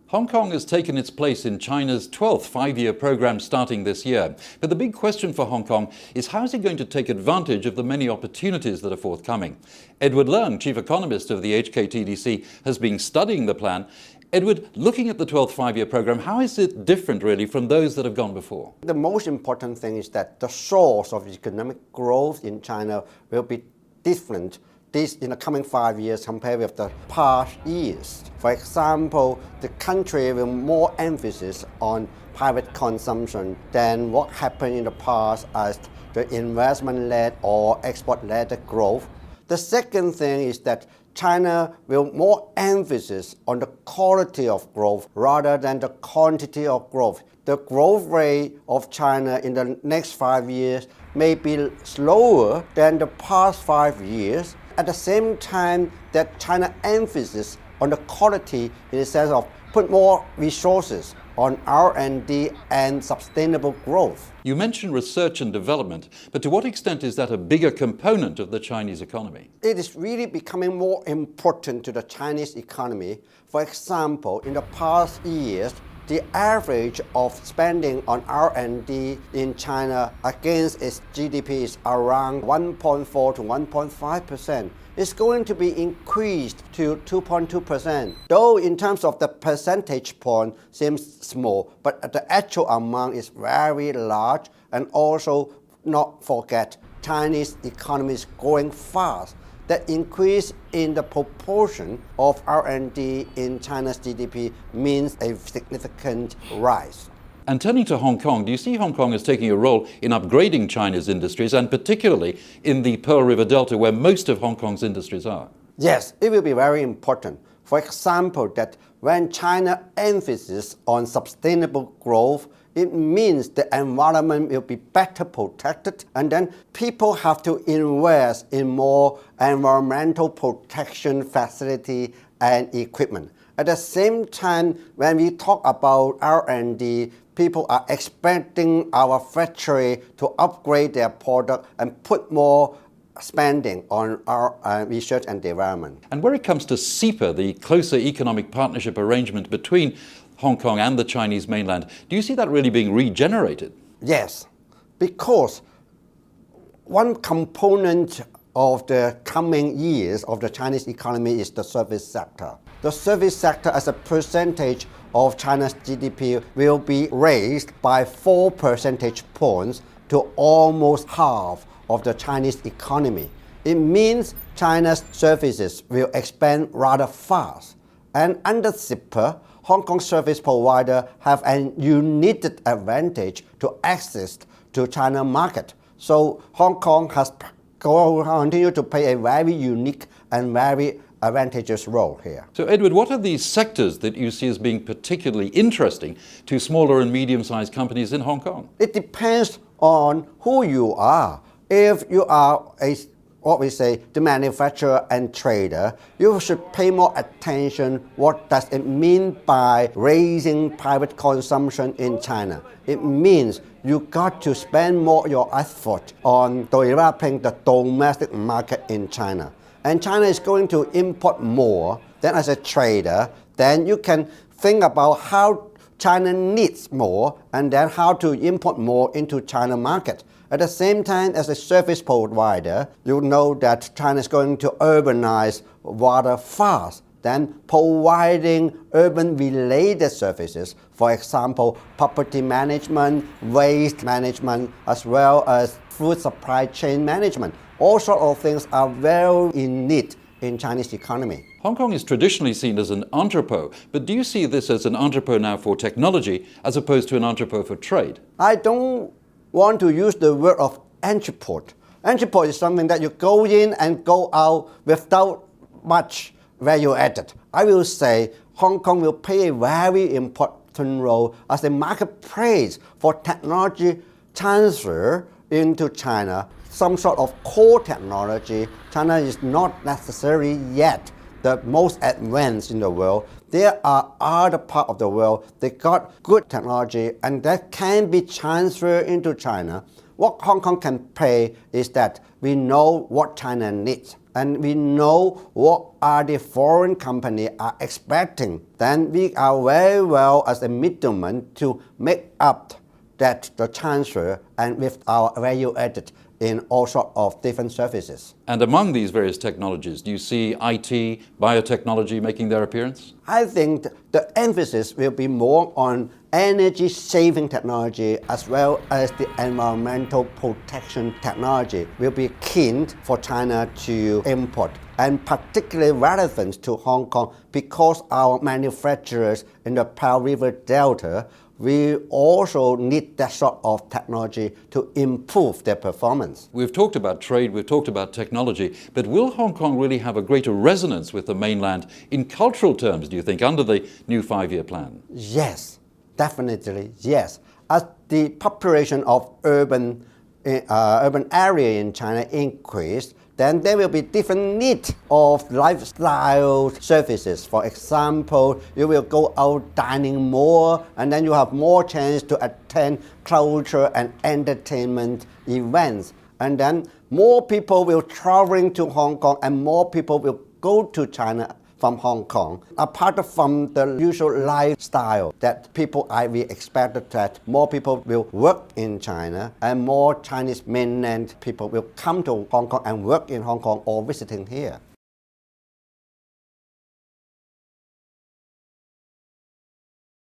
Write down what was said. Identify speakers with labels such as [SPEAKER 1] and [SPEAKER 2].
[SPEAKER 1] Hong Kong has taken its place in China's 12th five-year program starting this year. But the big question for Hong Kong is how is it going to take advantage of the many opportunities that are forthcoming? Edward Leung, Chief Economist of the HKTDC, has been studying the plan. Edward, looking at the 12th five-year program, how is it different really from those that have gone before?
[SPEAKER 2] The most important thing is that the source of economic growth in China will be different in the coming 5 years compared with the past years. For example, the country will more emphasis on private consumption than what happened in the past as the investment-led or export-led growth. The second thing is that China will more emphasis on the quality of growth rather than the quantity of growth. The growth rate of China in the next 5 years may be slower than the past 5 years. At the same time that China emphasis on the quality in the sense of put more resources on R&D and sustainable growth.
[SPEAKER 1] You mentioned research and development, but to what extent is that a bigger component of the Chinese economy?
[SPEAKER 2] It is really becoming more important to the Chinese economy. For example, in the past years, the average of spending on R&D in China against its GDP is around 1.4 to 1.5%. It's going to be increased to 2.2%. Though in terms of the percentage point seems small, but the actual amount is very large. And also not forget, Chinese economy is growing fast. The increase in the proportion of R&D in China's GDP means a significant rise.
[SPEAKER 1] And turning to Hong Kong, do you see Hong Kong as taking a role in upgrading China's industries, and particularly in the Pearl River Delta, where most of Hong Kong's industries are?
[SPEAKER 2] Yes, it will be very important. For example, that when China emphasizes on sustainable growth, it means the environment will be better protected, and then people have to invest in more environmental protection facility and equipment. At the same time, when we talk about R&D, people are expecting our factory to upgrade their product and put more spending on our research and development.
[SPEAKER 1] And where it comes to CEPA, the closer economic partnership arrangement between Hong Kong and the Chinese mainland, do you see that really being regenerated?
[SPEAKER 2] Yes, because one component of the coming years of the Chinese economy is the service sector. The service sector as a percentage of China's GDP will be raised by 4 percentage points to almost half of the Chinese economy. It means China's services will expand rather fast. And under CEPA, Hong Kong service providers have a unique advantage to access to China market. So Hong Kong has continued to play a very unique and very advantageous role here.
[SPEAKER 1] So Edward, what are these sectors that you see as being particularly interesting to smaller and medium-sized companies in Hong Kong?
[SPEAKER 2] It depends on who you are. If you are the manufacturer and trader, you should pay more attention what does it mean by raising private consumption in China. It means you got to spend more your effort on developing the domestic market in China. And China is going to import more. Then as a trader, then you can think about how China needs more and then how to import more into China market. At the same time, as a service provider, you know that China is going to urbanize rather fast. Then providing urban-related services, for example, property management, waste management, as well as food supply chain management. All sorts of things are very in need in Chinese economy.
[SPEAKER 1] Hong Kong is traditionally seen as an entrepot, but do you see this as an entrepot now for technology as opposed to an entrepot for trade?
[SPEAKER 2] I don't want to use the word of entrepot. Entrepot is something that you go in and go out without much value added. I will say Hong Kong will play a very important role as a marketplace for technology transfer into China. Some sort of core technology. China is not necessarily yet the most advanced in the world. There are other parts of the world that got good technology and that can be transferred into China. What Hong Kong can play is that we know what China needs. and we know what are the foreign companies are expecting, then we are very well as a middleman to make up that the transfer and with our value added in all sorts of different services.
[SPEAKER 1] And among these various technologies, do you see IT, biotechnology making their appearance?
[SPEAKER 2] I think the emphasis will be more on energy-saving technology as well as the environmental protection technology will be keen for China to import, and particularly relevant to Hong Kong because our manufacturers in the Pearl River Delta we also need that sort of technology to improve their performance.
[SPEAKER 1] We've talked about trade, we've talked about technology, but will Hong Kong really have a greater resonance with the mainland in cultural terms, do you think, under the new 5-year plan?
[SPEAKER 2] Yes, definitely, yes. As the population of urban area in China increase, then there will be different needs of lifestyle services. For example, you will go out dining more, and then you have more chance to attend culture and entertainment events. And then more people will traveling to Hong Kong, and more people will go to China from Hong Kong. Apart from the usual lifestyle that we expected that more people will work in China and more Chinese mainland people will come to Hong Kong and work in Hong Kong or visiting here.